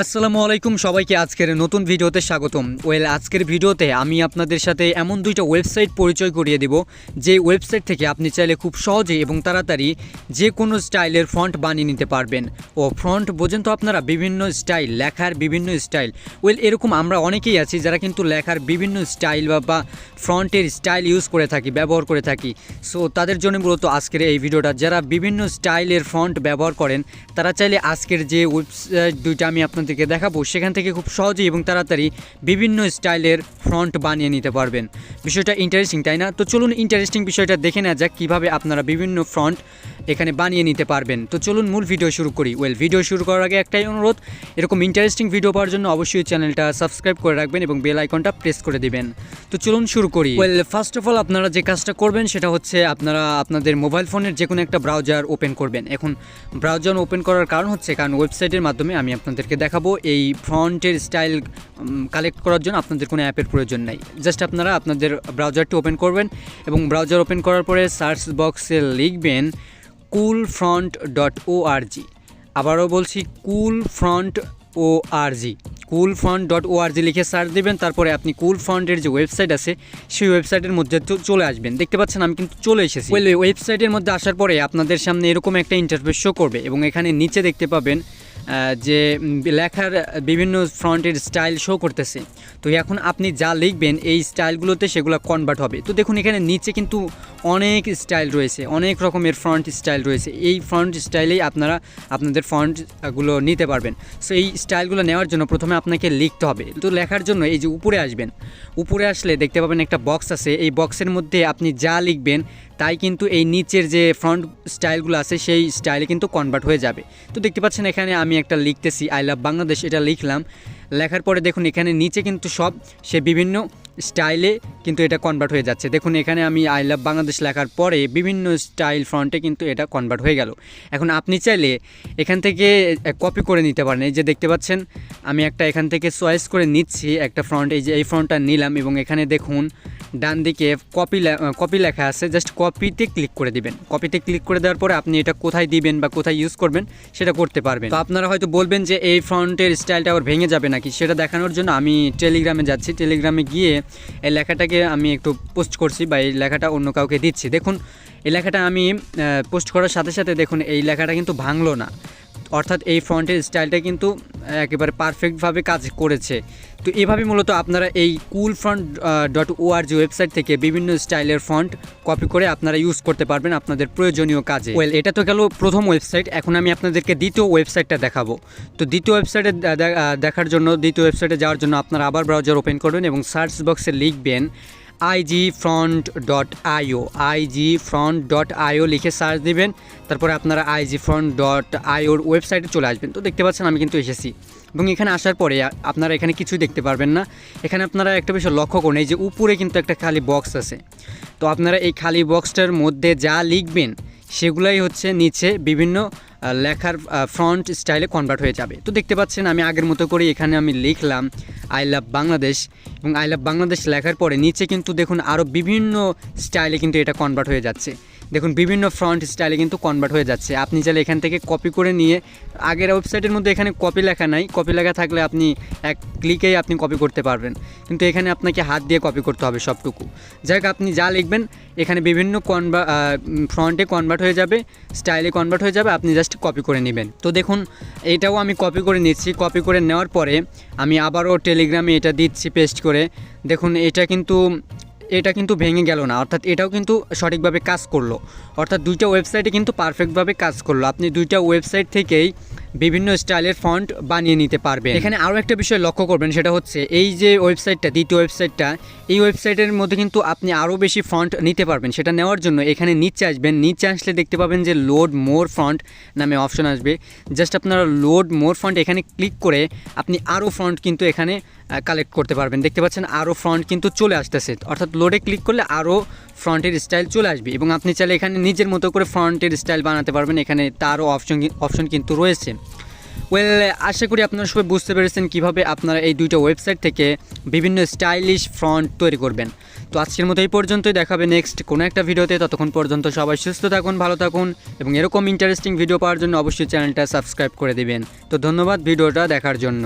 আসসালামুআলাইকুম সবাইকে আজকের নতুন ভিডিওতে স্বাগতম। আজকের ভিডিওতে আমি আপনাদের সাথে এমন দুইটা ওয়েবসাইট পরিচয় করিয়ে দেব যে ওয়েবসাইট থেকে আপনি চাইলে খুব সহজে এবং তাড়াতাড়ি যে কোনো স্টাইলের ফন্ট বানিয়ে নিতে পারবেন। ফন্ট বোঝেন তো আপনারা, বিভিন্ন স্টাইল, লেখার বিভিন্ন স্টাইল। এরকম আমরা অনেকেই আছি যারা কিন্তু লেখার বিভিন্ন স্টাইল বা ফন্টের স্টাইল ইউজ করে থাকি, ব্যবহার করে থাকি। সো তাদের জন্য মূলত আজকের এই ভিডিওটা। যারা বিভিন্ন স্টাইলের ফন্ট ব্যবহার করেন তারা চাইলে আজকের যে ওয়েবসাইট দুইটা আমি আপনাদেরকে দেখাবো সেখান থেকে খুব সহজেই এবং তাড়াতাড়ি বিভিন্ন স্টাইলের ফন্ট বানিয়ে নিতে পারবেন। বিষয়টা ইন্টারেস্টিং, তাই না? তো চলুন ইন্টারেস্টিং বিষয়টা দেখে নেওয়া যাক কীভাবে আপনারা বিভিন্ন ফন্ট এখানে বানিয়ে নিতে পারবেন। তো চলুন মূল ভিডিও শুরু করি। ভিডিও শুরু করার আগে একটাই অনুরোধ, এরকম ইন্টারেস্টিং ভিডিও পাওয়ার জন্য অবশ্যই চ্যানেলটা সাবস্ক্রাইব করে রাখবেন এবং বেল আইকনটা প্রেস করে দিবেন। তো চলুন শুরু করি। ফার্স্ট অফ অল আপনারা যে কাজটা করবেন সেটা হচ্ছে আপনারা আপনাদের মোবাইল ফোনের যে কোনো একটা ব্রাউজার ওপেন করবেন। এখন ব্রাউজার ওপেন করার কারণ হচ্ছে কারণ ওয়েবসাইটের মাধ্যমে আমি আপনাদেরকে দেখাবো এই ফন্টের স্টাইল কালেক্ট করার জন্য আপনাদের কোনো অ্যাপের প্রয়োজন নাই। জাস্ট আপনারা আপনাদের ব্রাউজারটি ওপেন করবেন এবং ব্রাউজার ওপেন করার পরে সার্চ বক্সে লিখবেন coolfront.org। আবারও বলছি coolfront.org। coolfront.org লিখে সার্চ দেবেন, তারপরে আপনি কুলফ্রন্টের যে ওয়েবসাইট আছে সেই ওয়েবসাইটের মধ্যে চলে আসবেন। দেখতে পাচ্ছেন আমি কিন্তু চলে এসেছি। ওয়েবসাইটের মধ্যে আসার পরে আপনাদের সামনে এরকম একটা ইন্টারফেস শো করবে এবং এখানে নিচে দেখতে পাবেন যে লেখার বিভিন্ন ফন্টের স্টাইল শো করতেছে। তো এখন আপনি যা লিখবেন এই স্টাইলগুলোতে সেগুলো কনভার্ট হবে। তো দেখুন এখানে নিচে কিন্তু অনেক স্টাইল রয়েছে, অনেক রকমের ফন্ট স্টাইল রয়েছে। এই ফন্ট স্টাইলেই আপনারা আপনাদের ফন্টগুলো নিতে পারবেন। সো এই স্টাইলগুলো নেওয়ার জন্য প্রথমে আপনাকে লিখতে হবে। তো লেখার জন্য এই যে উপরে আসবেন, উপরে আসলে দেখতে পাবেন একটা বক্স আছে। এই বক্সের মধ্যে আপনি যা লিখবেন তাই কিন্তু এই নিচের যে ফ্রন্ট স্টাইলগুলো আছে সেই স্টাইলে কিন্তু কনভার্ট হয়ে যাবে। তো দেখতে পাচ্ছেন এখানে আমি একটা লিখতেছি আই লাভ বাংলাদেশ, এটা লিখলাম। লেখার পরে দেখুন এখানে নিচে কিন্তু সব সে বিভিন্ন স্টাইলে কিন্তু এটা কনভার্ট হয়ে যাচ্ছে। দেখুন এখানে আমি আই লাভ বাংলাদেশ লেখার পরে বিভিন্ন স্টাইল ফ্রন্টে কিন্তু এটা কনভার্ট হয়ে গেল। এখন আপনি চাইলে এখান থেকে কপি করে নিতে পারেন। এই যে দেখতে পাচ্ছেন আমি একটা এখান থেকে চয়েস করে নিচ্ছি একটা ফ্রন্ট। এই যে এই ফ্রন্টটা নিলাম এবং এখানে দেখুন ডান দিকে কপি লেখা আছে, জাস্ট কপিতে ক্লিক করে দিবেন। কপিতে ক্লিক করে দেওয়ার পরে আপনি এটা কোথায় দিবেন বা কোথায় ইউজ করবেন সেটা করতে পারবেন। তো আপনারা হয়তো বলবেন যে এই ফ্রন্টের স্টাইলটা আবার ভেঙে যাবে নাকি, সেটা দেখানোর জন্য আমি টেলিগ্রামে যাচ্ছি। টেলিগ্রামে গিয়ে এই লেখাটাকে আমি একটু পোস্ট করছি বা এই লেখাটা অন্য কাউকে দিচ্ছি। দেখুন এই লেখাটা আমি পোস্ট করার সাথে সাথে দেখুন এই লেখাটা কিন্তু ভাঙলো না, অর্থাৎ এই ফন্টের স্টাইলটা কিন্তু একেবারে পারফেক্টভাবে কাজ করেছে। তো এভাবে মূলত আপনারা এই coolfront.org ওয়েবসাইট থেকে বিভিন্ন স্টাইলের ফন্ট কপি করে আপনারা ইউজ করতে পারবেন আপনাদের প্রয়োজনীয় কাজে। এটা তো গেল প্রথম ওয়েবসাইট। এখন আমি আপনাদেরকে দ্বিতীয় ওয়েবসাইটটা দেখাবো। তো দ্বিতীয় ওয়েবসাইটে দেখার জন্য, দ্বিতীয় ওয়েবসাইটে যাওয়ার জন্য আপনারা আবার ব্রাউজার ওপেন করবেন এবং সার্চ বক্সে লিখবেন igfront.io। igfront.io লিখে সার্চ দিবেন, তারপরে আপনারা igfront.ioর ওয়েবসাইটে চলে আসবেন। তো দেখতে পাচ্ছেন আমি কিন্তু এসেছি এবং এখানে আসার পরে আপনারা এখানে কিছুই দেখতে পারবেন না। এখানে আপনারা একটা বিষয় লক্ষ্য করুন, এই যে উপরে কিন্তু একটা খালি বক্স আছে। তো আপনারা এই খালি বক্সটার মধ্যে যা লিখবেন সেগুলাই হচ্ছে নিচে বিভিন্ন লেখার ফ্রন্ট স্টাইলে কনভার্ট হয়ে যাবে। তো দেখতে পাচ্ছেন আমি আগের মতো করে এখানে আমি লিখলাম আই লাভ বাংলাদেশ এবং আই লাভ বাংলাদেশ লেখার পরে নিচে কিন্তু দেখুন আরও বিভিন্ন স্টাইলে কিন্তু এটা কনভার্ট হয়ে যাচ্ছে। দেখুন বিভিন্ন ফ্রন্ট স্টাইলে কিন্তু কনভার্ট হয়ে যাচ্ছে। আপনি চাইলে এখান থেকে কপি করে নিয়ে, আগের ওয়েবসাইটের মধ্যে এখানে কপি লেখা নাই, কপি লেখা থাকলে আপনি এক ক্লিকেই আপনি কপি করতে পারবেন, কিন্তু এখানে আপনাকে হাত দিয়ে কপি করতে হবে সবটুকু। যাই হোক আপনি যা লিখবেন এখানে বিভিন্ন ফ্রন্টে কনভার্ট হয়ে যাবে, স্টাইলে কনভার্ট হয়ে যাবে, আপনি জাস্ট কপি করে নেবেন। তো দেখুন এটাও আমি কপি করে নিচ্ছি। কপি করে নেওয়ার পরে আমি আবারও টেলিগ্রামে এটা দিচ্ছি পেস্ট করে। দেখুন এটা কিন্তু ভেঙে গেল না, অর্থাৎ এটাও কিন্তু সঠিকভাবে কাজ করলো। অর্থাৎ দুইটা ওয়েবসাইটে কিন্তু পারফেক্টভাবে কাজ করলো। আপনি দুইটা ওয়েবসাইট থেকেই বিভিন্ন স্টাইলের ফন্ট বানিয়ে নিতে পারবেন। এখানে আরও একটা বিষয় লক্ষ্য করবেন, সেটা হচ্ছে এই যে ওয়েবসাইটটা, দ্বিতীয় ওয়েবসাইটটা, এই ওয়েবসাইটের মধ্যে কিন্তু আপনি আরও বেশি ফন্ট নিতে পারবেন। সেটা নেওয়ার জন্য এখানে নিচে আসবেন, নিচে আসলে দেখতে পাবেন যে লোড মোর ফন্ট নামে অপশন আসবে। জাস্ট আপনারা লোড মোর ফন্ট এখানে ক্লিক করে আপনি আরও ফন্ট কিন্তু এখানে কালেক্ট করতে পারবেন। দেখতে পাচ্ছেন আরও ফ্রন্ট কিন্তু চলে আসতেছে, অর্থাৎ লোডে ক্লিক করলে আরও ফ্রন্টের স্টাইল চলে আসবে এবং আপনি চাইলে এখানে নিজের মতো করে ফ্রন্টের স্টাইল বানাতে পারবেন। এখানে তারও অপশন কিন্তু রয়েছে। ওয়েল, আশা করি আপনারা সবাই বুঝতে পেরেছেন কীভাবে আপনারা এই দুইটা ওয়েবসাইট থেকে বিভিন্ন স্টাইলিশ ফন্ট তৈরি করবেন। তো আজকের মতো এই পর্যন্তই, দেখাবে নেক্সট কোনো একটা ভিডিওতে। ততক্ষণ পর্যন্ত সবাই সুস্থ থাকুন, ভালো থাকুন এবং এরকম ইন্টারেস্টিং ভিডিও পাওয়ার জন্য অবশ্যই চ্যানেলটা সাবস্ক্রাইব করে দিবেন। তো ধন্যবাদ ভিডিওটা দেখার জন্য।